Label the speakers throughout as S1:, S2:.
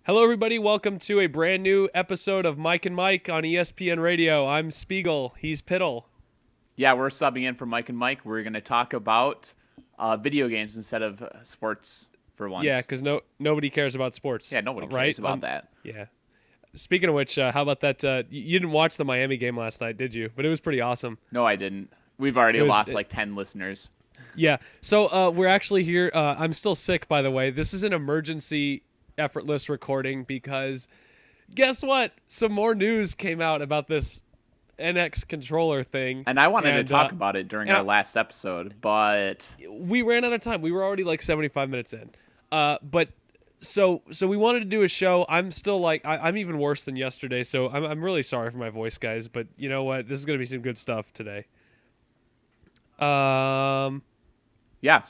S1: Hello, everybody. Welcome to a brand new episode of Mike and Mike on ESPN Radio. I'm Spigel. He's Piddle.
S2: Yeah, we're subbing in for Mike and Mike. We're going to talk about video games instead of sports for once.
S1: Yeah, because nobody cares about sports.
S2: Yeah, nobody
S1: right?
S2: cares about that.
S1: Yeah. Speaking of which, how about that? You didn't watch the Miami game last night, did you? But it was pretty awesome.
S2: No, I didn't. We've already lost like 10 listeners.
S1: Yeah. So we're actually here. I'm still sick, by the way. This is an emergency Effortless recording because guess what? Some more news came out about this NX controller thing.
S2: And I wanted to talk about it during our last episode, but
S1: we ran out of time. We were already like 75 minutes in. But so we wanted to do a show. I'm still like I'm even worse than yesterday, so I'm really sorry for my voice, guys. But you know what? This is gonna be some good stuff today.
S2: Yeah.
S1: This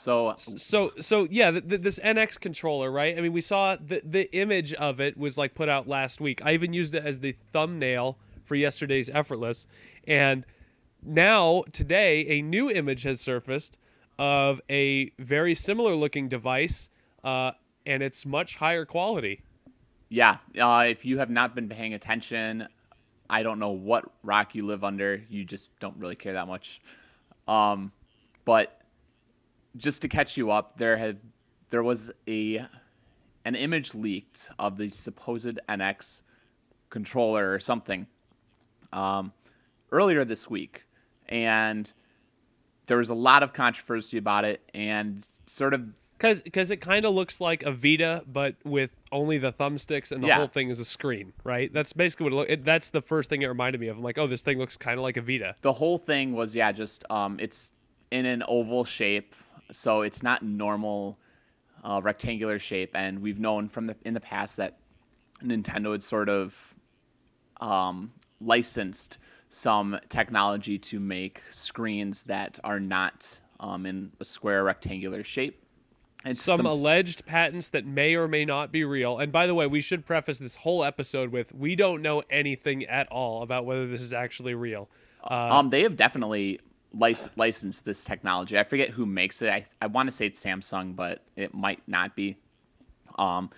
S1: NX controller, right? I mean, we saw the image of it was like put out last week. I even used it as the thumbnail for yesterday's Effortless, and now today a new image has surfaced of a very similar looking device, and it's much higher quality.
S2: Yeah. If you have not been paying attention, I don't know what rock you live under. You just don't really care that much. But just to catch you up, there was an image leaked of the supposed NX controller or something earlier this week, and there was a lot of controversy about it, and sort of
S1: because it kind of looks like a Vita, but with only the thumbsticks, and the whole thing is a screen, right? That's basically what that's the first thing it reminded me of. I'm like, oh, this thing looks kind of like a Vita.
S2: The whole thing was just it's in an oval shape. So it's not normal rectangular shape, and we've known in the past that Nintendo had sort of licensed some technology to make screens that are not in a square rectangular shape.
S1: And some alleged patents that may or may not be real. And by the way, we should preface this whole episode with we don't know anything at all about whether this is actually real.
S2: They have definitely licensed this technology. I forget who makes it. I want to say it's Samsung, but it might not be. And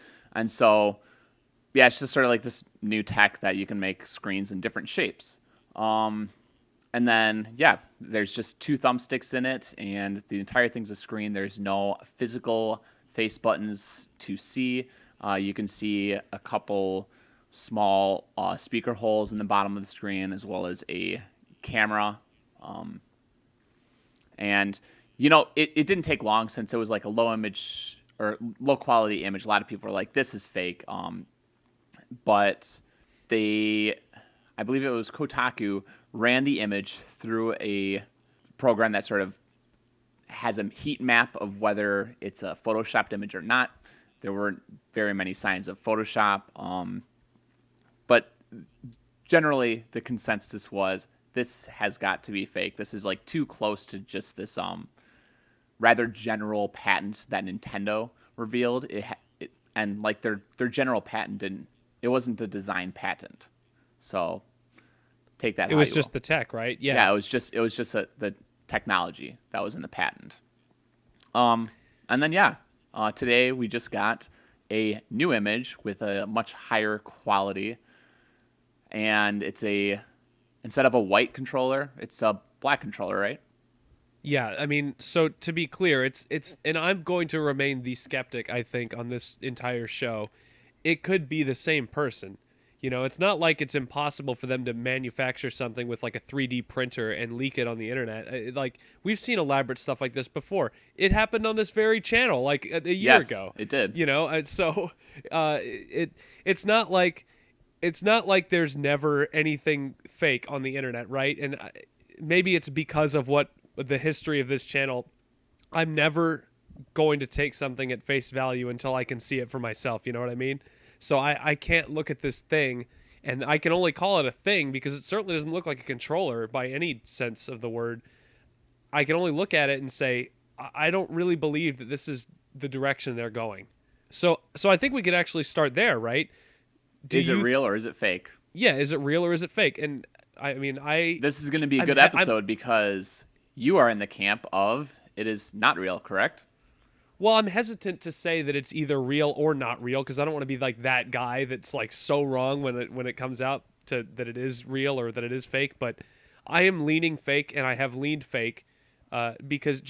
S2: so, yeah, it's just sort of like this new tech that you can make screens in different shapes. And then, yeah, there's just two thumbsticks in it, and the entire thing's a screen. There's no physical face buttons to see. You can see a couple small speaker holes in the bottom of the screen, as well as a camera. And, it didn't take long since it was like a low quality image. A lot of people were like, this is fake. But I believe it was Kotaku, ran the image through a program that sort of has a heat map of whether it's a photoshopped image or not. There weren't very many signs of Photoshop. But generally, the consensus was, this has got to be fake. This is like too close to just this rather general patent that Nintendo revealed. And like their general patent it wasn't a design patent. So take that.
S1: It was just the tech, right? Yeah.
S2: Yeah, it was just the technology that was in the patent. And then today we just got a new image with a much higher quality, and instead of a white controller, it's a black controller, right?
S1: Yeah, I mean, so to be clear, it's and I'm going to remain the skeptic, I think, on this entire show. It could be the same person. It's not like it's impossible for them to manufacture something with like a 3D printer and leak it on the internet. Like, we've seen elaborate stuff like this before. It happened on this very channel like a year ago.
S2: It did.
S1: And so it's not like there's never anything fake on the internet, right? And maybe it's because of what the history of this channel. I'm never going to take something at face value until I can see it for myself. You know what I mean? So I can't look at this thing, and I can only call it a thing because it certainly doesn't look like a controller by any sense of the word. I can only look at it and say, I don't really believe that this is the direction they're going. So I think we could actually start there, right?
S2: Is it real or is it fake?
S1: Yeah, is it real or is it fake? And I mean,
S2: This is going to be a good episode because you are in the camp of it is not real, correct?
S1: Well, I'm hesitant to say that it's either real or not real because I don't want to be like that guy that's like so wrong when it comes out to that it is real or that it is fake. But I am leaning fake, and I have leaned fake because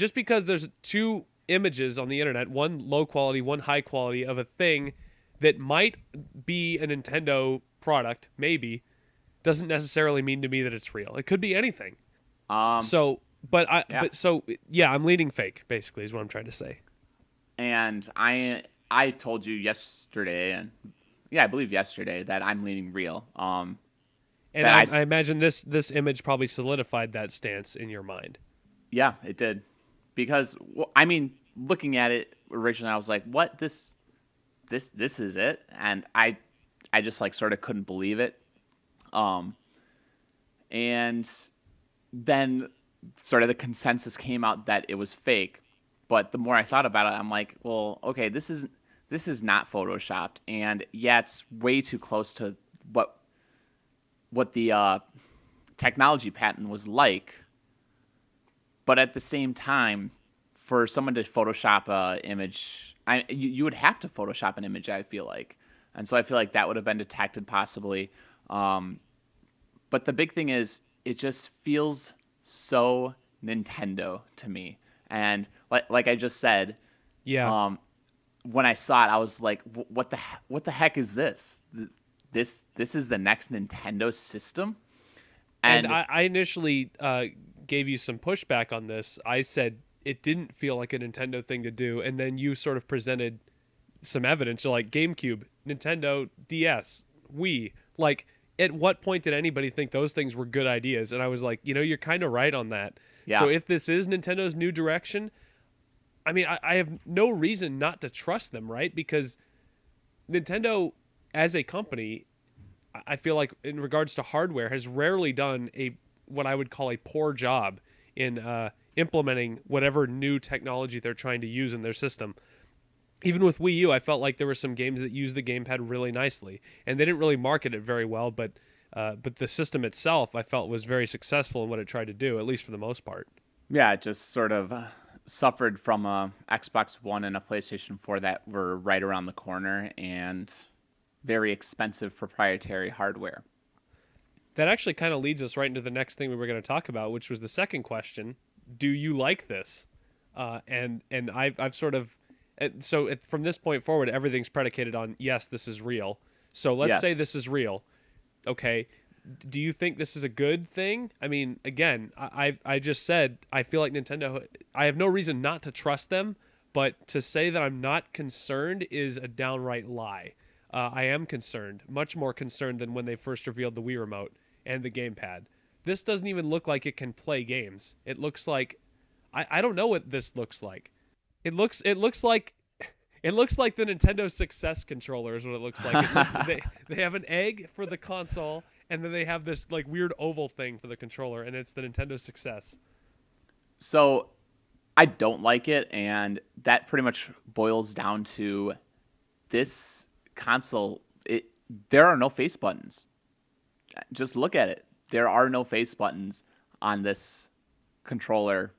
S1: there's two images on the internet, one low quality, one high quality of a thing that might be a Nintendo product, maybe doesn't necessarily mean to me that it's real. It could be anything.
S2: Um,
S1: So,
S2: yeah.
S1: yeah, I'm leaning fake. Basically, is what I'm trying to say.
S2: And I told you yesterday, and yeah, I believe yesterday that I'm leaning real.
S1: And
S2: That
S1: I imagine this image probably solidified that stance in your mind.
S2: yeah, it did, because well, I mean, looking at it originally, I was like, what this is it, and I just like sort of couldn't believe it. Um, and then sort of the consensus came out that it was fake. But the more I thought about it, I'm like, well, okay, this is not photoshopped, and yeah, it's way too close to what the technology patent was like. But at the same time, for someone to Photoshop a image, you would have to Photoshop an image. I feel like, and so I feel like that would have been detected possibly. Um, but the big thing is, it just feels so Nintendo to me. And like I just said,
S1: Yeah,
S2: um, when I saw it, I was like, what the heck is this? This is the next Nintendo system,
S1: and
S2: and
S1: I initially gave you some pushback on this. I said it didn't feel like a Nintendo thing to do, and then you sort of presented some evidence. You're like GameCube, Nintendo DS, Wii. Like, at what point did anybody think those things were good ideas? And I was like, you're kind of right on that. So
S2: yeah,
S1: if this is Nintendo's new direction, I mean, I have no reason not to trust them, right? Because Nintendo, as a company, I feel like in regards to hardware, has rarely done a what I would call a poor job in implementing whatever new technology they're trying to use in their system. Even with Wii U, I felt like there were some games that used the gamepad really nicely, and they didn't really market it very well. But the system itself, I felt, was very successful in what it tried to do, at least for the most part.
S2: yeah, it just sort of suffered from a Xbox One and a PlayStation 4 that were right around the corner and very expensive proprietary hardware.
S1: That actually kind of leads us right into the next thing we were going to talk about, which was the second question: do you like this? And I've sort of from this point forward, everything's predicated on yes, this is real. So let's say
S2: Yes.
S1: this is real. Okay, do you think this is a good thing? I mean, again, I just said I feel like Nintendo. I have no reason not to trust them, but to say that I'm not concerned is a downright lie. I am concerned, much more concerned than when they first revealed the Wii remote and the gamepad. This doesn't even look like it can play games. It looks like I don't know what this looks like. It looks like the Nintendo Success controller is what it looks like. They have an egg for the console, and then they have this like weird oval thing for the controller, and it's the Nintendo Success.
S2: So I don't like it, and that pretty much boils down to this console. There are no face buttons. Just look at it. There are no face buttons on this controller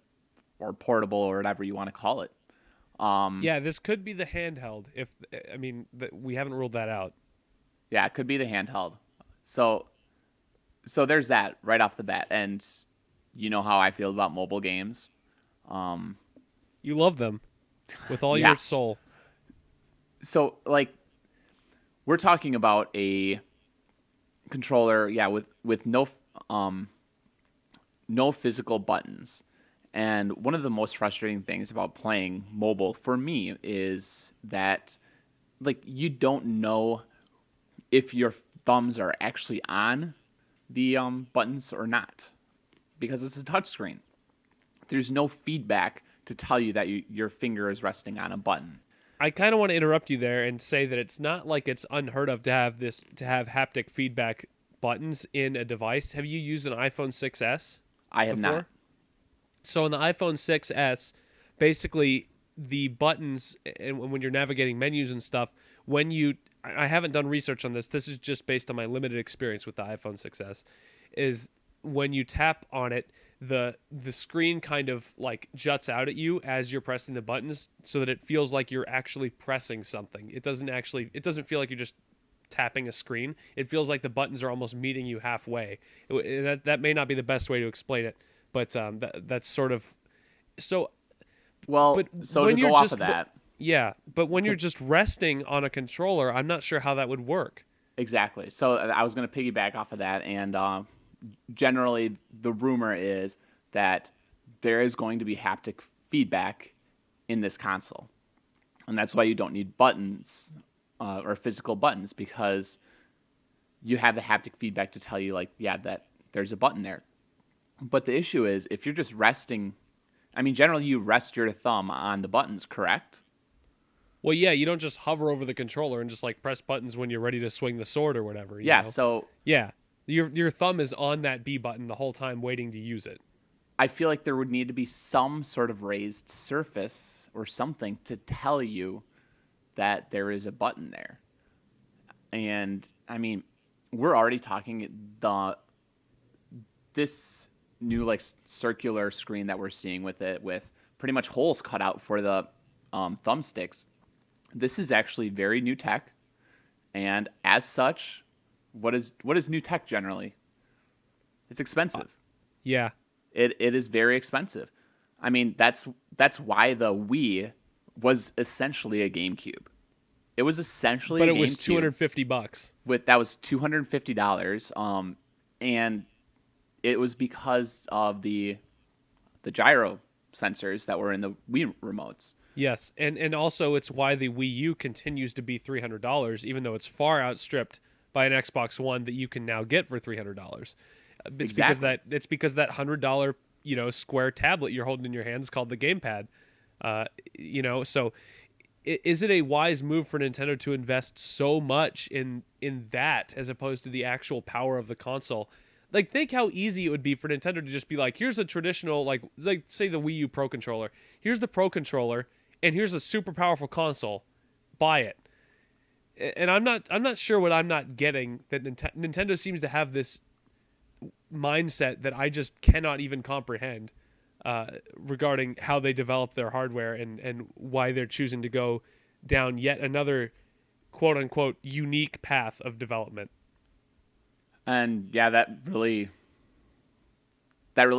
S2: or portable or whatever you want to call it.
S1: Yeah, this could be the handheld. If I mean, we haven't ruled that out.
S2: Yeah, it could be the handheld. So so there's that right off the bat, and you know how I feel about mobile games.
S1: You love them with all
S2: Yeah.
S1: your soul.
S2: So like we're talking about a controller, yeah, with um no physical buttons. And one of the most frustrating things about playing mobile for me is that like you don't know if your thumbs are actually on the buttons or not because it's a touchscreen. There's no feedback to tell you that your finger is resting on a button.
S1: I kind of want to interrupt you there and say that it's not like it's unheard of to have haptic feedback buttons in a device. Have you used an iPhone 6s
S2: I have not.
S1: before? So on the iPhone 6s, basically the buttons and when you're navigating menus and stuff, when you I haven't done research on this. This is just based on my limited experience with the iPhone 6s. Is when you tap on it, the screen kind of like juts out at you as you're pressing the buttons, so that it feels like you're actually pressing something. It doesn't feel like you're just tapping a screen. It feels like the buttons are almost meeting you halfway. That may not be the best way to explain it, but that's sort of so.
S2: Well,
S1: But
S2: so to
S1: when you're
S2: go off of
S1: just
S2: that,
S1: yeah, but when
S2: to
S1: you're just resting on a controller, I'm not sure how that would work.
S2: exactly. So I was going to piggyback off of that, and generally the rumor is that there is going to be haptic feedback in this console, and that's why you don't need buttons or physical buttons, because you have the haptic feedback to tell you, like, yeah, that there's a button there. But the issue is, if you're just resting, I mean, generally you rest your thumb on the buttons, correct?
S1: Well, yeah, you don't just hover over the controller and just like press buttons when you're ready to swing the sword or whatever, you
S2: Yeah,
S1: know.
S2: so
S1: Yeah. Your thumb is on that B button the whole time waiting to use it.
S2: I feel like there would need to be some sort of raised surface or something to tell you that there is a button there. And I mean, we're already talking this new like circular screen that we're seeing with it, with pretty much holes cut out for the thumbsticks. This is actually very new tech, and as such, what is new tech generally? It's expensive.
S1: Yeah.
S2: It is very expensive. I mean, that's why the Wii was essentially a GameCube. It was essentially
S1: But
S2: a
S1: it was
S2: GameCube
S1: $250.
S2: with that was $250, and it was because of the gyro sensors that were in the Wii remotes.
S1: Yes. And also it's why the Wii U continues to be $300 even though it's far outstripped by an Xbox One that you can now get for $300.
S2: Exactly.
S1: It's because that $100, square tablet you're holding in your hands called the gamepad. So is it a wise move for Nintendo to invest so much in that as opposed to the actual power of the console? Like, think how easy it would be for Nintendo to just be like, here's a traditional, like say the Wii U Pro controller. Here's the Pro controller, and here's a super powerful console. Buy it. And I'm not sure what I'm not getting, that Nintendo seems to have this mindset that I just cannot even comprehend regarding how they develop their hardware, and why they're choosing to go down yet another quote unquote unique path of development.
S2: And yeah, that really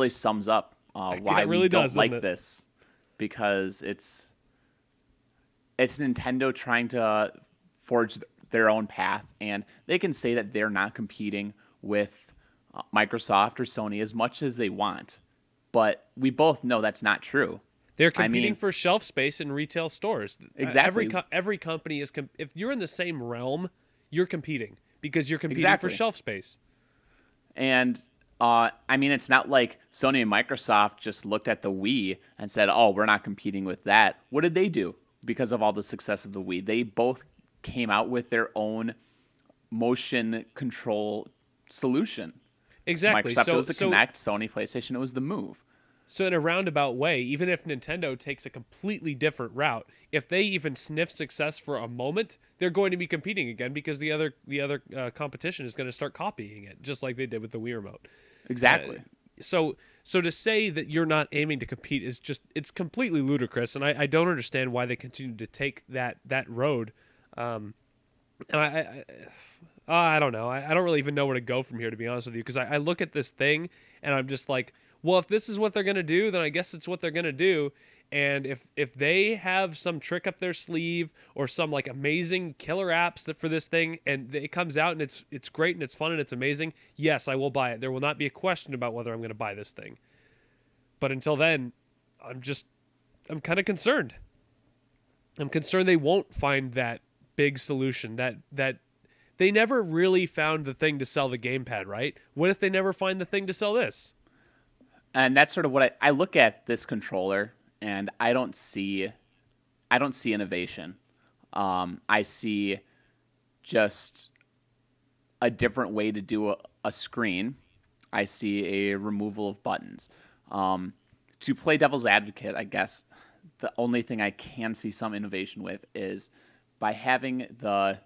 S2: sums up
S1: Yeah,
S2: why
S1: it
S2: we
S1: really does,
S2: don't
S1: doesn't
S2: like
S1: it?
S2: this, because it's Nintendo trying to forge their own path, and they can say that they're not competing with Microsoft or Sony as much as they want, but we both know that's not true.
S1: They're
S2: I
S1: competing
S2: mean,
S1: for shelf space in retail stores.
S2: exactly,
S1: Every company is if you're in the same realm, you're competing because you're competing for
S2: exactly.
S1: shelf space.
S2: And I mean, it's not like Sony and Microsoft just looked at the Wii and said, "Oh, we're not competing with that." What did they do because of all the success of the Wii? They both came out with their own motion control solution.
S1: Exactly.
S2: Microsoft, it
S1: So
S2: was the
S1: so
S2: Kinect. Sony PlayStation, it was the Move.
S1: So in a roundabout way, even if Nintendo takes a completely different route, if they even sniff success for a moment, they're going to be competing again because the other competition is going to start copying it, just like they did with the Wii remote. Uh,
S2: Exactly.
S1: so to say that you're not aiming to compete is just, it's completely ludicrous, and I don't understand why they continue to take that road. And I don't know. I don't really even know where to go from here, to be honest with you, because I look at this thing and I'm just like, well, if this is what they're gonna do, then I guess it's what they're gonna do. And if they have some trick up their sleeve or some like amazing killer apps that for this thing, and it comes out and it's great and it's fun and it's amazing, yes, I will buy it. There will not be a question about whether I'm gonna buy this thing. But until then, I'm kind of concerned. I'm concerned they won't find that big solution, that they never really found the thing to sell the gamepad, right? What if they never find the thing to sell this?
S2: And that's sort of what I look at this controller, and I don't see innovation. I see just a different way to do a screen. I see a removal of buttons. To play devil's advocate, I guess the only thing I can see some innovation with is by having the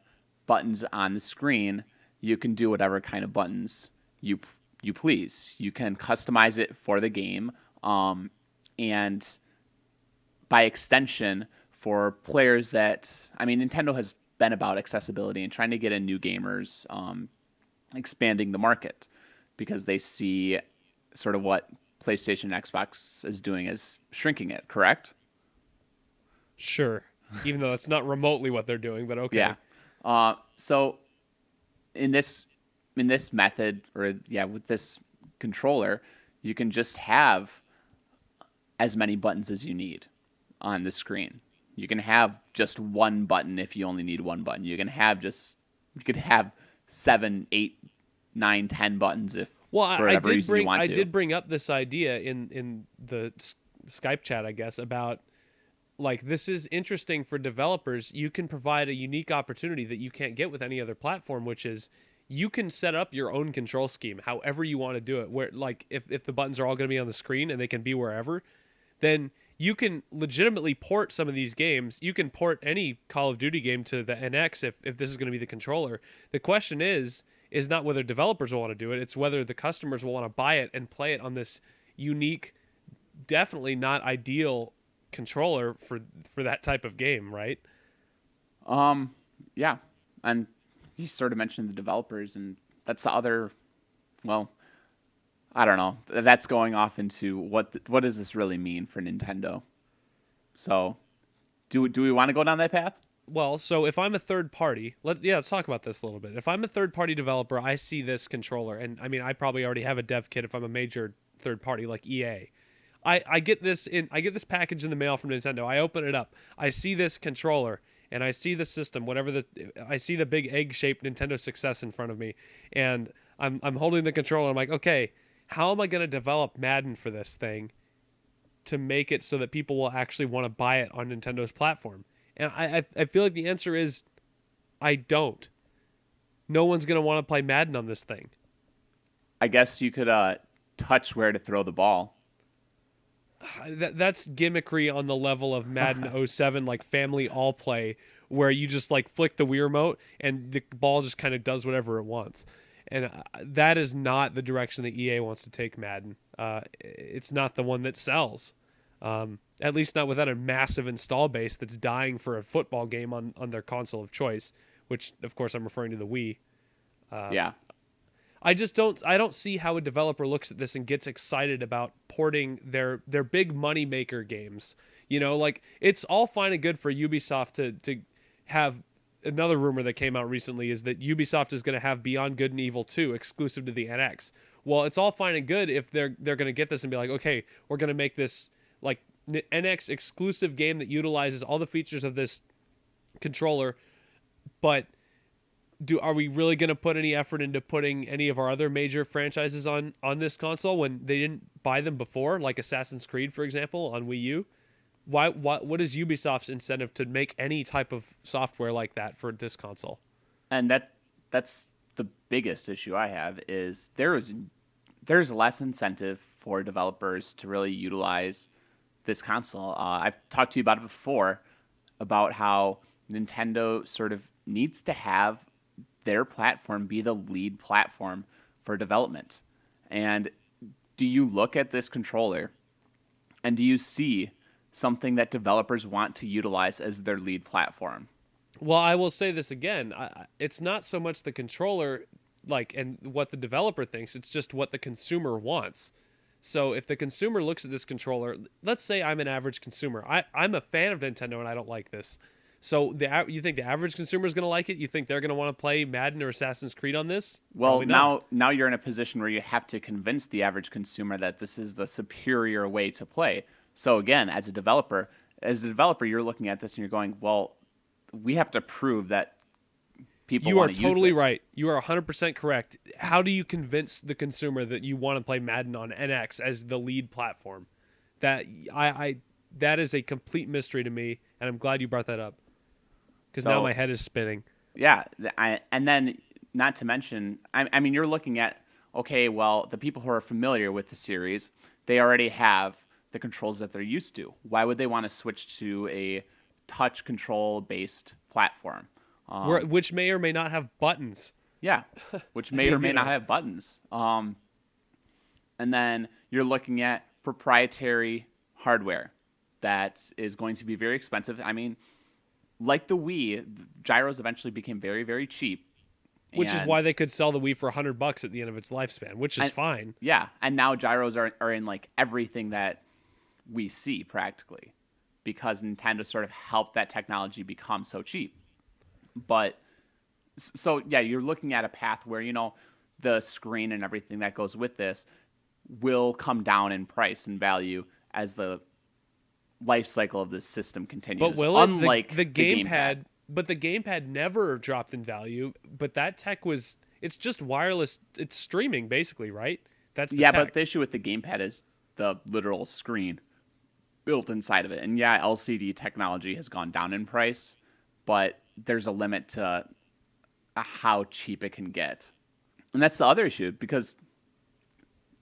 S2: buttons on the screen, you can do whatever kind of buttons you you please. You can customize it for the game, and by extension, for players that, I mean, Nintendo has been about accessibility and trying to get in new gamers, expanding the market because they see sort of what PlayStation and Xbox is doing as shrinking it, correct?
S1: Sure. Even though that's not remotely what they're doing, but okay.
S2: Yeah. So in this method, or yeah, with this controller, you can just have as many buttons as you need on the screen. You can have just one button if you only need one button. You could have 7, 8, 9, 10 buttons if
S1: Well,
S2: for whatever reason you want
S1: I
S2: to.
S1: did bring up this idea in the Skype chat, I guess, about like this is interesting for developers. You can provide a unique opportunity that you can't get with any other platform, which is you can set up your own control scheme however you want to do it. Where like if the buttons are all going to be on the screen and they can be wherever, then you can legitimately port some of these games. You can port any Call of Duty game to the NX if this is going to be the controller. The question is not whether developers will want to do it. It's whether the customers will want to buy it and play it on this unique, definitely not ideal controller for that type of game, right?
S2: Yeah, and you sort of mentioned the developers, and that's the other. Well, I don't know. That's going off into what does this really mean for Nintendo? So, do we want to go down that path?
S1: Well, so if I'm a third party, let's talk about this a little bit. If I'm a third party developer, I see this controller, and I mean, I probably already have a dev kit if I'm a major third party like EA. I get this package in the mail from Nintendo. I open it up. I see this controller and I see the system, I see the big egg shaped Nintendo success in front of me, and I'm holding the controller. I'm like, okay, how am I going to develop Madden for this thing to make it so that people will actually want to buy it on Nintendo's platform? And I feel like the answer is I don't. No one's going to want to play Madden on this thing.
S2: I guess you could touch where to throw the ball.
S1: That's gimmickry on the level of Madden '07, like family all play, where you just like flick the Wii remote and the ball just kind of does whatever it wants. And that is not the direction that EA wants to take Madden. It's not the one that sells. At least not without a massive install base that's dying for a football game on their console of choice, which of course I'm referring to the Wii.
S2: Yeah.
S1: I don't see how a developer looks at this and gets excited about porting their big money maker games. You know, like it's all fine and good for Ubisoft to have. Another rumor that came out recently is that Ubisoft is going to have Beyond Good and Evil 2 exclusive to the NX. Well, it's all fine and good if they're going to get this and be like, okay, we're going to make this like NX exclusive game that utilizes all the features of this controller, but are we really going to put any effort into putting any of our other major franchises on this console when they didn't buy them before, like Assassin's Creed, for example, on Wii U? What is Ubisoft's incentive to make any type of software like that for this console?
S2: And that's the biggest issue I have is there's less incentive for developers to really utilize this console. I've talked to you about it before about how Nintendo sort of needs to have their platform be the lead platform for development. And do you look at this controller and do you see something that developers want to utilize as their lead platform?
S1: Well, I will say this again. It's not so much the controller, like, and what the developer thinks. It's just what the consumer wants. So if the consumer looks at this controller, let's say I'm an average consumer. I'm a fan of Nintendo and I don't like this. So you think the average consumer is going to like it? You think they're going to want to play Madden or Assassin's Creed on this?
S2: Well,
S1: Probably not.
S2: now you're in a position where you have to convince the average consumer that this is the superior way to play. So again, as a developer, you're looking at this and you're going, well, we have to prove that people
S1: You are
S2: want to use
S1: totally
S2: this.
S1: right. You are 100% correct. How do you convince the consumer that you want to play Madden on NX as the lead platform? That is a complete mystery to me, and I'm glad you brought that up because now
S2: So
S1: my head is spinning.
S2: yeah, and then not to mention, I mean, you're looking at okay, well, the people who are familiar with the series, they already have the controls that they're used to. Why would they want to switch to a touch control based platform?
S1: Which may or may not have buttons.
S2: Yeah, which may or may
S1: You
S2: not
S1: know.
S2: have buttons. And then you're looking at proprietary hardware that is going to be very expensive. I mean, like the Wii, gyros eventually became very, very cheap.
S1: Which is why
S2: And
S1: they could sell the Wii for $100 at the end of its lifespan, which is
S2: and
S1: fine.
S2: yeah, and now gyros are in like everything that we see practically because Nintendo sort of helped that technology become so cheap. But so yeah, you're looking at a path where, the screen and everything that goes with this will come down in price and value as the life cycle of this system
S1: But
S2: continues.
S1: will it?
S2: Unlike
S1: The
S2: the gamepad.
S1: gamepad, but the gamepad never dropped in value. But that tech was, it's just wireless. It's streaming basically, right? That's the
S2: Yeah, but
S1: tech.
S2: the issue with the gamepad is the literal screen built inside of it. And yeah, LCD technology has gone down in price, but there's a limit to how cheap it can get. And that's the other issue because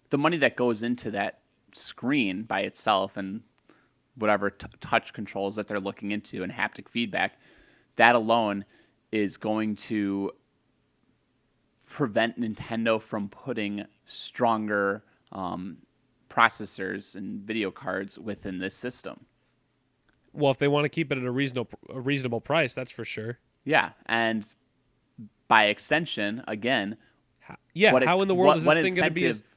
S2: the money that goes into that screen by itself and whatever touch controls that they're looking into and haptic feedback, that alone is going to prevent Nintendo from putting stronger processors and video cards within this system.
S1: Well, if they want to keep it at a reasonable price, that's for sure.
S2: Yeah, and by extension, again,
S1: Yeah, how in the world is this
S2: what
S1: thing going to be?
S2: incentive?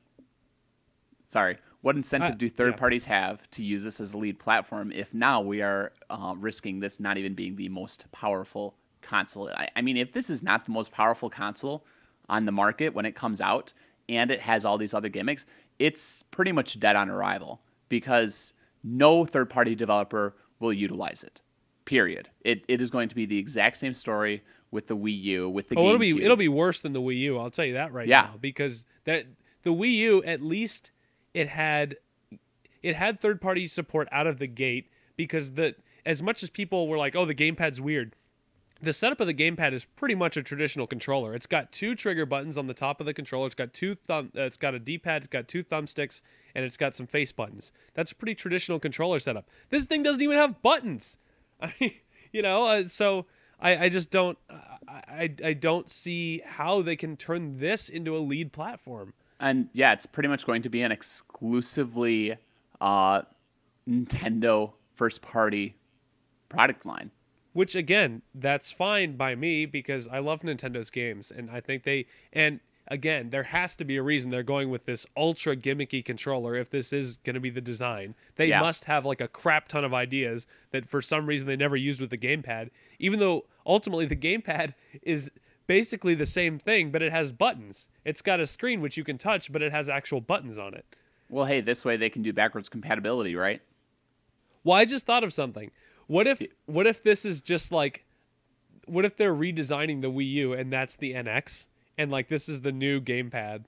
S2: Sorry, what incentive do third
S1: Yeah.
S2: parties have to use this as a lead platform if now we are risking this not even being the most powerful console? I mean, if this is not the most powerful console on the market when it comes out and it has all these other gimmicks, it's pretty much dead on arrival because no third party developer will utilize it. Period. It is going to be the exact same story with the Wii U, with the
S1: Oh,
S2: GameCube.
S1: it'll be worse than the Wii U. I'll tell you that right
S2: Yeah.
S1: now, because the Wii U, at least it had third party support out of the gate, because as much as people were like, oh, the gamepad's weird, the setup of the gamepad is pretty much a traditional controller. It's got two trigger buttons on the top of the controller. It's got it's got a D-pad. It's got two thumbsticks, and it's got some face buttons. That's a pretty traditional controller setup. This thing doesn't even have buttons. I mean, so I just don't I don't see how they can turn this into a lead platform.
S2: And yeah, it's pretty much going to be an exclusively Nintendo first party product line.
S1: Which, again, that's fine by me because I love Nintendo's games, and I think and again, there has to be a reason they're going with this ultra gimmicky controller if this is going to be the design. They
S2: Yeah.
S1: must have like a crap ton of ideas that for some reason they never used with the gamepad, even though ultimately the gamepad is basically the same thing, but it has buttons. It's got a screen which you can touch, but it has actual buttons on it.
S2: Well, hey, this way they can do backwards compatibility, right?
S1: Well, I just thought of something. What if this is just like, what if they're redesigning the Wii U and that's the NX, and like this is the new gamepad?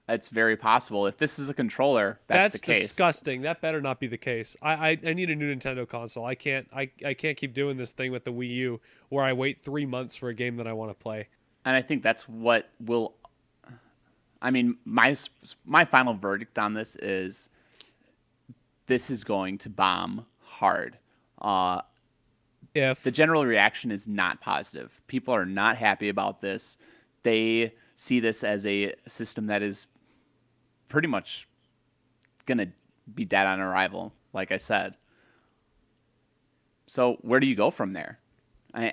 S2: It's very possible. If this is a controller, that's the case.
S1: Disgusting. That better not be the case. I need a new Nintendo console. I can't keep doing this thing with the Wii U where I wait 3 months for a game that I want to play.
S2: And I think that's what will. I mean, my final verdict on this is going to bomb hard.
S1: If
S2: The general reaction is not positive. People are not happy about this. They see this as a system that is pretty much going to be dead on arrival, like I said. So where do you go from there?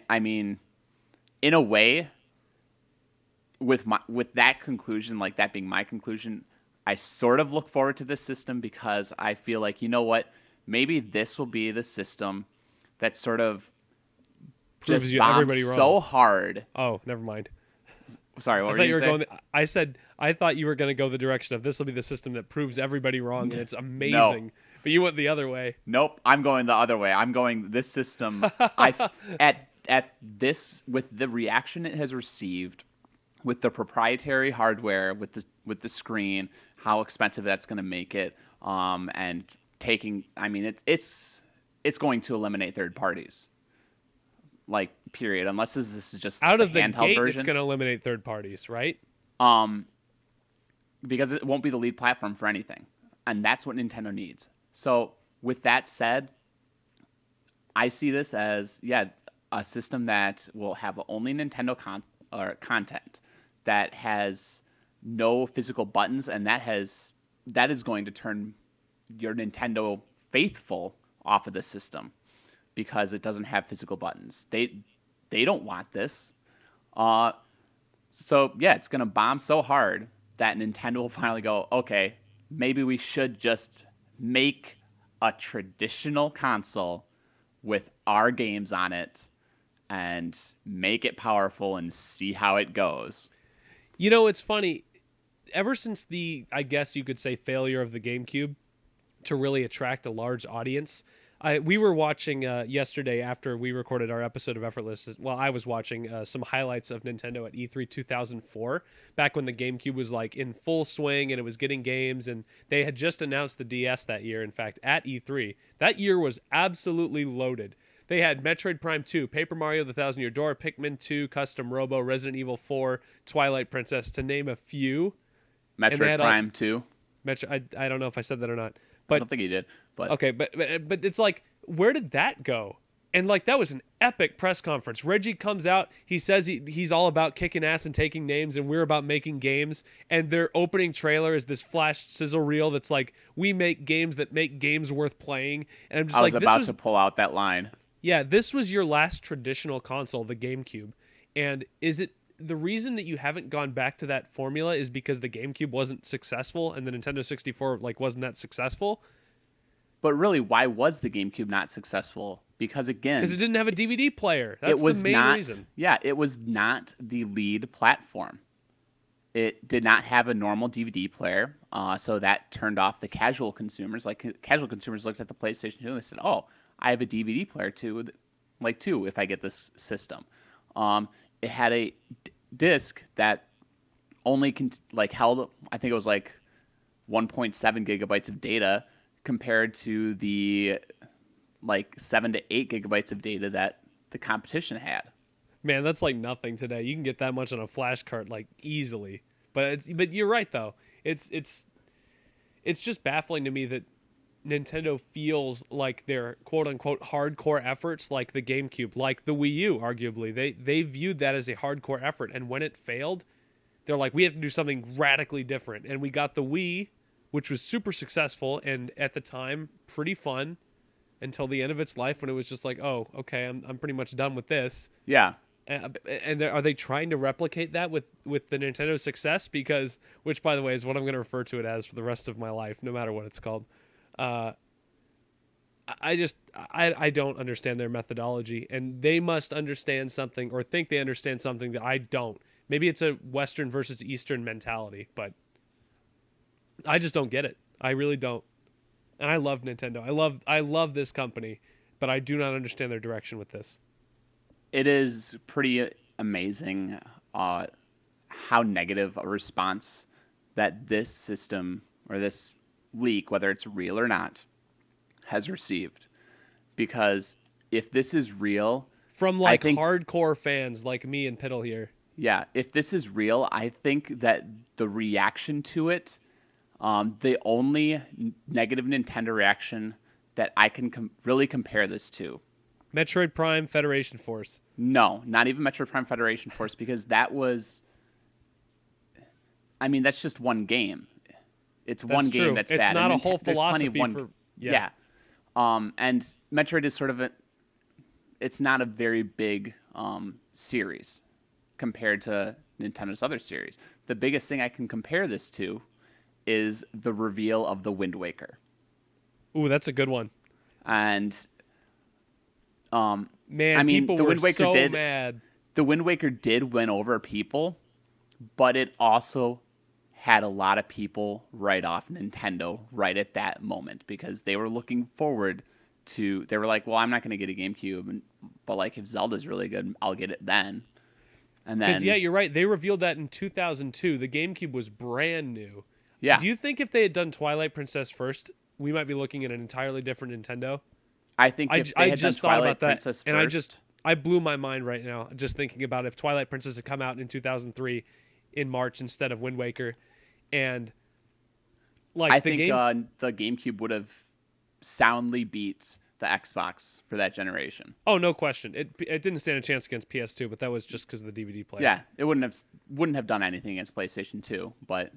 S2: I mean, in a way, with that conclusion, like that being my conclusion, I sort of look forward to this system because I feel like, you know what, maybe this will be the system that sort of
S1: proves
S2: just
S1: you
S2: bombs
S1: everybody wrong.
S2: so hard.
S1: Oh, never mind.
S2: Sorry, what
S1: I
S2: were
S1: thought
S2: you
S1: you were
S2: saying?
S1: going. I said I thought you were going to go the direction of this will be the system that proves everybody wrong, and it's amazing. But you went the other way.
S2: Nope, I'm going the other way. I'm going this system. At this, with the reaction it has received, with the proprietary hardware, with the screen, how expensive that's going to make it, and taking. I mean, it's going to eliminate third parties. Like, period. Unless this is just
S1: Out of the
S2: handheld
S1: gate,
S2: version.
S1: it's going to eliminate third parties, right?
S2: Because it won't be the lead platform for anything. And that's what Nintendo needs. So with that said, I see this as, a system that will have only Nintendo content, that has no physical buttons, and that is going to turn your Nintendo faithful off of the system because it doesn't have physical buttons. They don't want this. Uh, so yeah, it's gonna bomb so hard that Nintendo will finally go, okay, maybe we should just make a traditional console with our games on it and make it powerful and see how it goes.
S1: You know, it's funny. Ever since the, I guess you could say, failure of the GameCube to really attract a large audience, we were watching yesterday after we recorded our episode of Effortless. Well, I was watching some highlights of Nintendo at E3 2004, back when the GameCube was like in full swing and it was getting games, and they had just announced the DS that year. In fact, at E3, that year was absolutely loaded. They had Metroid Prime 2, Paper Mario: The Thousand Year Door, Pikmin 2, Custom Robo, Resident Evil 4, Twilight Princess, to name a few. And they
S2: Metroid
S1: had
S2: Prime 2.
S1: I don't know if I said that or not,
S2: I
S1: but
S2: don't think he did, but
S1: okay, but it's like, where did that go? And like, that was an epic press conference. Reggie comes out, he says he's all about kicking ass and taking names, and we're about making games. And their opening trailer is this flash sizzle reel that's like, we make games that make games worth playing. And I'm just
S2: I
S1: like,
S2: was about to pull out that line.
S1: yeah, this was your last traditional console, the GameCube. And is it the reason that you haven't gone back to that formula is because the GameCube wasn't successful and the Nintendo 64 like wasn't that successful?
S2: But really, why was the GameCube not successful? Because again,
S1: Because it didn't have a DVD player. That's
S2: it was
S1: the main
S2: not,
S1: reason.
S2: Yeah, it was not the lead platform. It did not have a normal DVD player, so that turned off the casual consumers. Like, casual consumers looked at the PlayStation 2 and they said, "Oh, I have a DVD player too, too, if I get this system." It had a disc that only held, I think it was like 1.7 gigabytes of data compared to the like 7 to 8 gigabytes of data that the competition had.
S1: Man, that's like nothing today. You can get that much on a flash cart like easily. But you're right though. It's just baffling to me that Nintendo feels like their quote unquote hardcore efforts, like the GameCube, like the Wii U, arguably, they viewed that as a hardcore effort. And when it failed, they're like, we have to do something radically different. And we got the Wii, which was super successful and at the time pretty fun until the end of its life, when it was just like, oh, okay, I'm pretty much done with this.
S2: Yeah.
S1: And are they trying to replicate that with the Nintendo success? Because, which by the way is what I'm going to refer to it as for the rest of my life, no matter what it's called. I don't understand their methodology, and they must understand something or think they understand something that I don't. Maybe it's a Western versus Eastern mentality, but I just don't get it. I really don't. And I love Nintendo. I love this company, but I do not understand their direction with this.
S2: It is pretty amazing how negative a response that this system or this leak, whether it's real or not, has received. Because if this is real,
S1: from like hardcore fans like me and Piddle here.
S2: Yeah, if this is real, I think that the reaction to it, the only negative Nintendo reaction that I can really compare this to.
S1: Metroid Prime Federation Force.
S2: No, not even Metroid Prime Federation Force, because that was, I mean, that's just one game. It's one
S1: true.
S2: game that's
S1: it's
S2: bad.
S1: Not
S2: and
S1: a whole philosophy for...
S2: Yeah. And Metroid is sort of it's not a very big series compared to Nintendo's other series. The biggest thing I can compare this to is the reveal of the Wind Waker.
S1: Ooh, that's a good one.
S2: And
S1: man,
S2: I mean,
S1: people
S2: the
S1: were
S2: Wind Waker
S1: so mad.
S2: The Wind Waker did win over people, but it also had a lot of people write off Nintendo right at that moment because they were looking forward to. They were like, "Well, I'm not going to get a GameCube, but like if Zelda's really good, I'll get it then." And then,
S1: because yeah, you're right. They revealed that in 2002. The GameCube was brand new.
S2: Yeah.
S1: Do you think if they had done Twilight Princess first, we might be looking at an entirely different Nintendo?
S2: I think if they had
S1: just
S2: done
S1: thought
S2: Twilight
S1: about that,
S2: Princess
S1: and
S2: first,
S1: I blew my mind right now just thinking about if Twilight Princess had come out in 2003 in March instead of Wind Waker, and like
S2: I think the GameCube would have soundly beat the Xbox for that generation.
S1: Oh, no question. It didn't stand a chance against PS2, but that was just because of the DVD player.
S2: Yeah, it wouldn't have done anything against PlayStation 2, but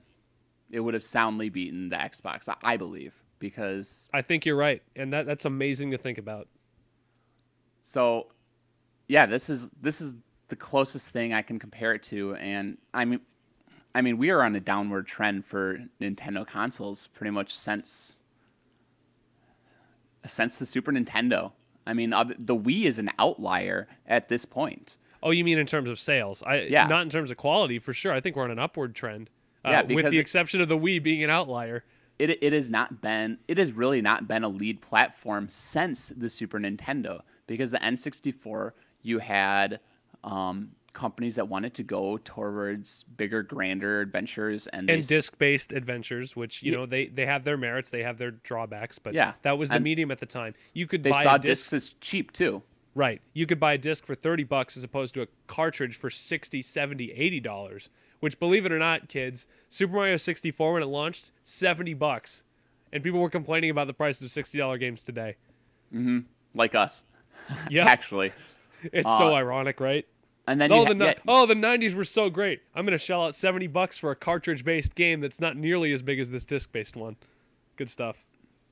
S2: it would have soundly beaten the Xbox, I believe, because
S1: I think you're right, and that's amazing to think about.
S2: so yeah, this is the closest thing I can compare it to, and I mean we are on a downward trend for Nintendo consoles pretty much since the Super Nintendo. I mean, the Wii is an outlier at this point.
S1: Oh, you mean in terms of sales?
S2: Yeah.
S1: Not in terms of quality for sure. I think we're on an upward trend.
S2: Yeah,
S1: With
S2: because
S1: the exception of the Wii being an outlier.
S2: it has really not been a lead platform since the Super Nintendo, because the N64 you had companies that wanted to go towards bigger, grander adventures and
S1: Disc-based adventures, which they have their merits, they have their drawbacks, but
S2: yeah,
S1: that was the
S2: and
S1: medium at the time. You could
S2: they
S1: buy
S2: saw
S1: a disc,
S2: discs as cheap too.
S1: right? You could buy a disc for $30 as opposed to a cartridge for $60, $70, $80. Which, believe it or not, kids, Super Mario 64 when it launched, $70, and people were complaining about the price of $60 games today.
S2: Like us.
S1: Yeah,
S2: Actually.
S1: it's so ironic, right?
S2: And then
S1: the 90s were so great. I'm gonna shell out $70 for a cartridge-based game that's not nearly as big as this disc-based one. Good stuff.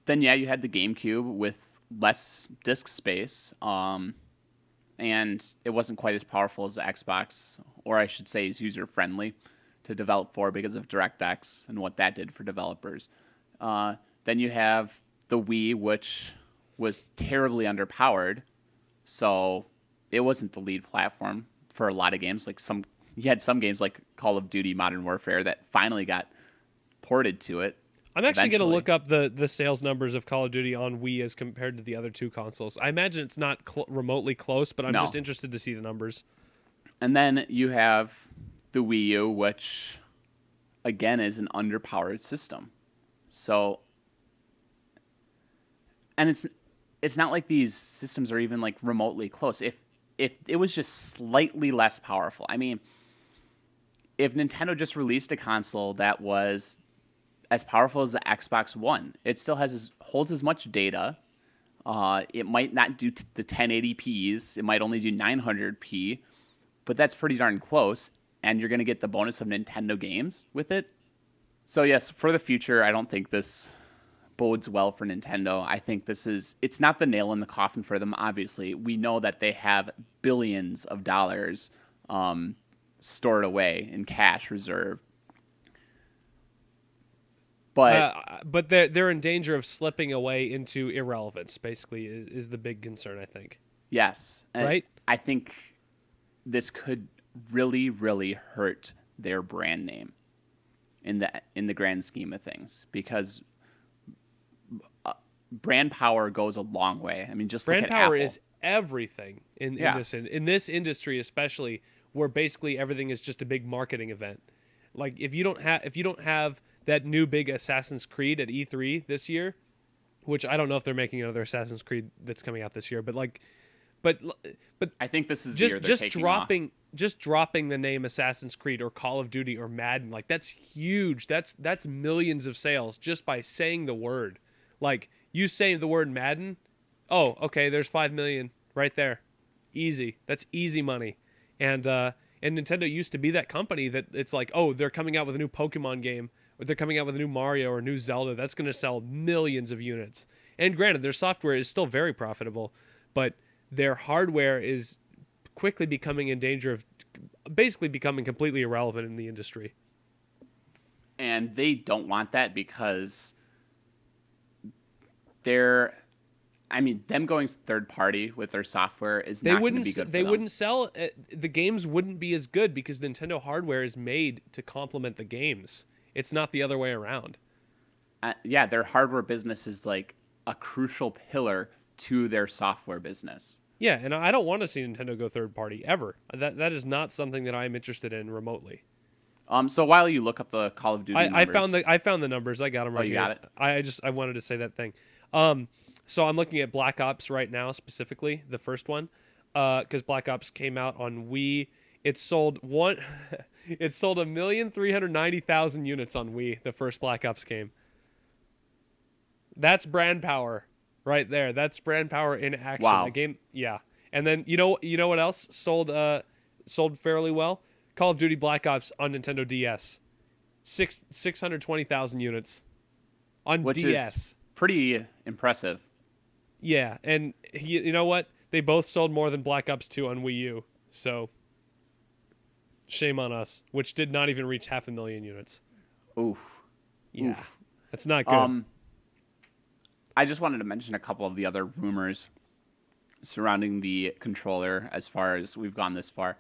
S2: then you had the GameCube with less disk space, and it wasn't quite as powerful as the Xbox, or I should say is user-friendly to develop for because of DirectX and what that did for developers. Then you have the Wii, which was terribly underpowered, so it wasn't the lead platform for a lot of games. You had some games like Call of Duty Modern Warfare that finally got ported to it.
S1: I'm actually going to
S2: eventually.
S1: look up the sales numbers of Call of Duty on Wii as compared to the other two consoles. I imagine it's not remotely close, but I'm
S2: No.
S1: just interested to see the numbers.
S2: And then you have the Wii U, which again is an underpowered system. So, and it's not like these systems are even like remotely close. If it was just slightly less powerful, I mean, if Nintendo just released a console that was as powerful as the Xbox One, it still holds as much data. It might not do the 1080p's. It might only do 900p, but that's pretty darn close. And you're going to get the bonus of Nintendo games with it. So yes, for the future, I don't think this bodes well for Nintendo. I think it's not the nail in the coffin for them. Obviously, we know that they have billions of dollars stored away in cash reserve.
S1: But they're in danger of slipping away into irrelevance. Basically, is the big concern, I think.
S2: Yes, and
S1: right.
S2: I think this could really, really hurt their brand name in the grand scheme of things, because brand power goes a long way. I mean, just
S1: brand
S2: look at
S1: power
S2: Apple.
S1: is everything in this industry, especially where basically everything is just a big marketing event. Like if you don't have that new big Assassin's Creed at E3 this year, which I don't know if they're making another Assassin's Creed that's coming out this year, but
S2: I think this is
S1: just
S2: the year they're taking
S1: just dropping the name Assassin's Creed or Call of Duty or Madden, like that's huge. That's millions of sales just by saying the word. Like you saying the word Madden, oh, okay, there's 5 million right there. Easy. That's easy money. And Nintendo used to be that company that it's like, oh, they're coming out with a new Pokemon game, or they're coming out with a new Mario or a new Zelda. That's going to sell millions of units. And granted, their software is still very profitable, but their hardware is quickly becoming in danger of basically becoming completely irrelevant in the industry.
S2: And they don't want that because them going third party with their software is not going to be good for them.
S1: Wouldn't sell. The games wouldn't be as good because Nintendo hardware is made to complement the games. It's not the other way around.
S2: Their hardware business is like a crucial pillar to their software business.
S1: Yeah, and I don't want to see Nintendo go third party ever. That is not something that I'm interested in remotely.
S2: So while you look up the Call of Duty numbers,
S1: I found the numbers. I got them right here.
S2: You got it?
S1: I wanted to say that thing. So I'm looking at Black Ops right now, specifically the first one, because Black Ops came out on Wii. It sold 1,390,000 units on Wii. The first Black Ops game. That's brand power. right there. That's brand power in action.
S2: Wow.
S1: The game, yeah. And then you know what else sold fairly well? Call of Duty Black Ops on Nintendo DS. 620,000 units on
S2: Which is
S1: DS.
S2: pretty impressive.
S1: Yeah, and you know what? They both sold more than Black Ops 2 on Wii U. So shame on us, which did not even reach 500,000 units.
S2: Oof.
S1: Yeah.
S2: Oof.
S1: That's not good.
S2: I just wanted to mention a couple of the other rumors surrounding the controller as far as we've gone this far.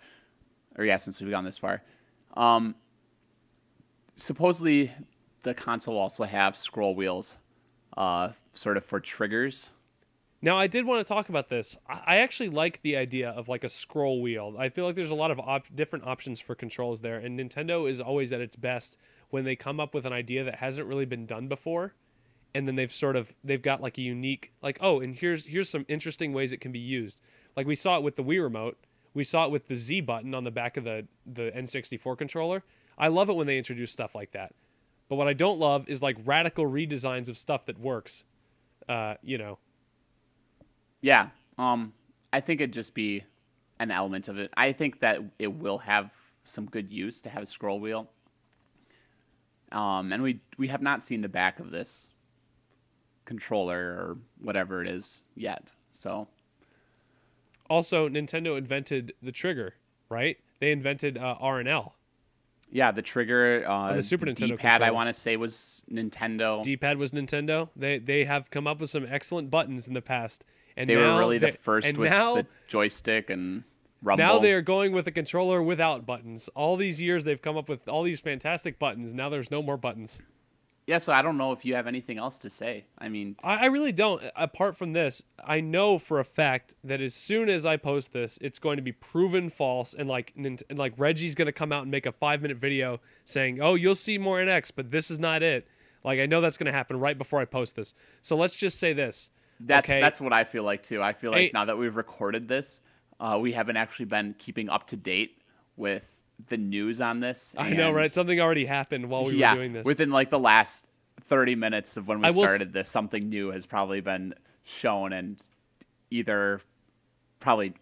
S2: Since we've gone this far. Supposedly, the console will also have scroll wheels, sort of for triggers.
S1: Now, I did want to talk about this. I actually like the idea of like a scroll wheel. I feel like there's a lot of different options for controls there, and Nintendo is always at its best when they come up with an idea that hasn't really been done before, and then they've got like a unique like, oh, and here's some interesting ways it can be used. Like we saw it with the Wii remote, we saw it with the Z button on the back of the N64 controller. I love it when they introduce stuff like that. But what I don't love is like radical redesigns of stuff that works. You know.
S2: Yeah. I think it'd just be an element of it. I think that it will have some good use to have a scroll wheel. And we have not seen the back of this controller or whatever it is yet. So
S1: Also, Nintendo invented the trigger, right? They invented R and L.
S2: yeah, the trigger,
S1: On the Super Nintendo
S2: D-pad,
S1: controller.
S2: I want to say was Nintendo.
S1: D-pad was Nintendo. They have come up with some excellent buttons in the past, and
S2: They
S1: now
S2: were really the first with
S1: now
S2: the joystick and rumble.
S1: now they are going with a controller without buttons. All these years they've come up with all these fantastic buttons. Now there's no more buttons.
S2: Yeah, so I don't know if you have anything else to say. I mean,
S1: I really don't. Apart from this, I know for a fact that as soon as I post this, it's going to be proven false, and like Reggie's going to come out and make a 5-minute video saying, "Oh, you'll see more NX, but this is not it." Like I know that's going to happen right before I post this. So let's just say this.
S2: that's what I feel like too. I feel like
S1: Hey,
S2: now that we've recorded this, we haven't actually been keeping up to date with the news on this.
S1: I know,
S2: and
S1: right? Something already happened while we were doing this.
S2: within like the last 30 minutes of when we
S1: I will
S2: started this, something new has probably been shown and either probably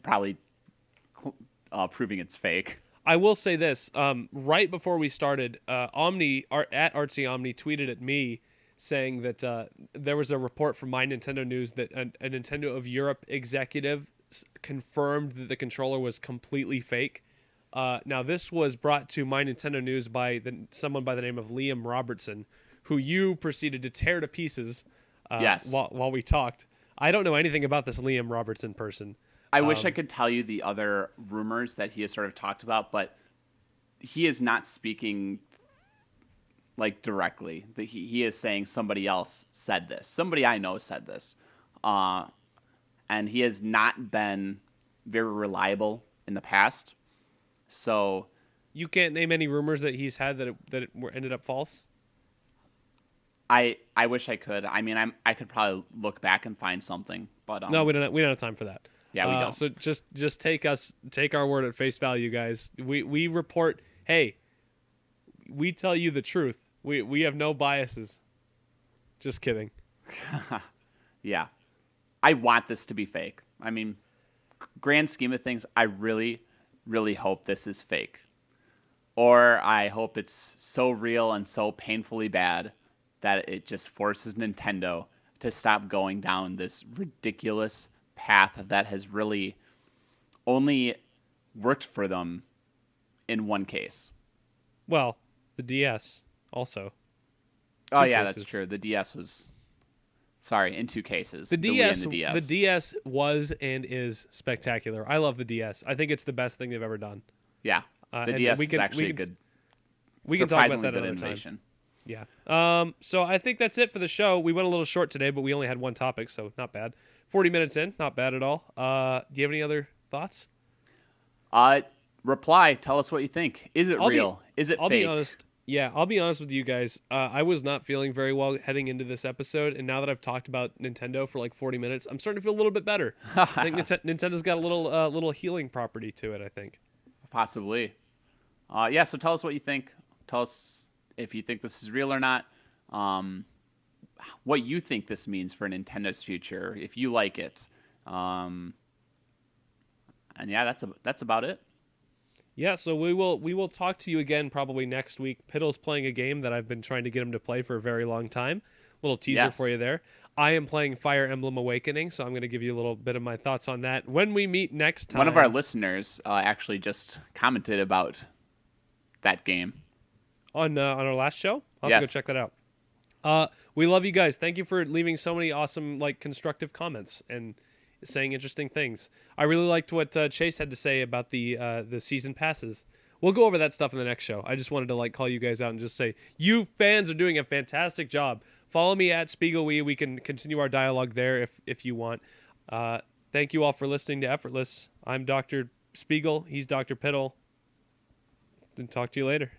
S2: proving it's fake.
S1: I will say this. Right before we started, Omni at Artsy Omni tweeted at me saying that there was a report from My Nintendo News that a Nintendo of Europe executive confirmed that the controller was completely fake. Now, this was brought to My Nintendo News by someone by the name of Liam Robertson, who you proceeded to tear to pieces
S2: Yes.
S1: while we talked. I don't know anything about this Liam Robertson person.
S2: I wish I could tell you the other rumors that he has sort of talked about, but he is not speaking like directly. He is saying somebody else said this. Somebody I know said this. And he has not been very reliable in the past. So
S1: You can't name any rumors that he's had that ended up false?
S2: I wish I could. I mean, I could probably look back and find something, but
S1: No, we don't have time for that.
S2: Yeah, we don't.
S1: So just take our word at face value, guys. We report. Hey, we tell you the truth. We have no biases. Just kidding.
S2: Yeah. I want this to be fake. I mean, grand scheme of things, I really, really hope this is fake. Or I hope it's so real and so painfully bad that it just forces Nintendo to stop going down this ridiculous path that has really only worked for them in one case.
S1: Well, the DS also.
S2: Oh,
S1: Two
S2: yeah,
S1: cases.
S2: that's true. The DS was... Sorry, in 2 cases.
S1: The
S2: Wii and
S1: DS,
S2: the DS.
S1: the DS was and is spectacular. I love the DS. I think it's the best thing they've ever done.
S2: Yeah. The
S1: and
S2: DS
S1: we
S2: is
S1: can-
S2: actually
S1: we
S2: a
S1: can-
S2: good...
S1: We can talk about
S2: surprisingly
S1: that
S2: good
S1: another time.
S2: innovation.
S1: Yeah. So I think that's it for the show. We went a little short today, but we only had one topic, so not bad. 40 minutes in, not bad at all. Do you have any other thoughts?
S2: Reply. Tell us what you think. Is it real? Is it
S1: I'll
S2: fake?
S1: be honest. Yeah, I'll be honest with you guys. I was not feeling very well heading into this episode, and now that I've talked about Nintendo for like 40 minutes, I'm starting to feel a little bit better. I think Nintendo's got a little healing property to it, I think.
S2: Possibly. Yeah, so tell us what you think. Tell us if you think this is real or not. what you think this means for Nintendo's future, if you like it. And yeah, that's about it.
S1: Yeah, so we will talk to you again probably next week. Piddle's playing a game that I've been trying to get him to play for a very long time. Little teaser for you
S2: Yes.
S1: there. I am playing Fire Emblem Awakening, so I'm going to give you a little bit of my thoughts on that when we meet next
S2: One of our
S1: time
S2: listeners actually just commented about that game.
S1: on our last show. I'll have to go
S2: Yes.
S1: check that out. We love you guys. Thank you for leaving so many awesome, like, constructive comments and saying interesting things. I really liked what Chase had to say about the season passes. We'll go over that stuff in the next show. I just wanted to like call you guys out and just say you fans are doing a fantastic job. Follow me at SpiegelWee. We can continue our dialogue there if you want. Thank you all for listening to Effortless. I'm Dr. Spiegel. He's Dr. Piddle. And talk to you later.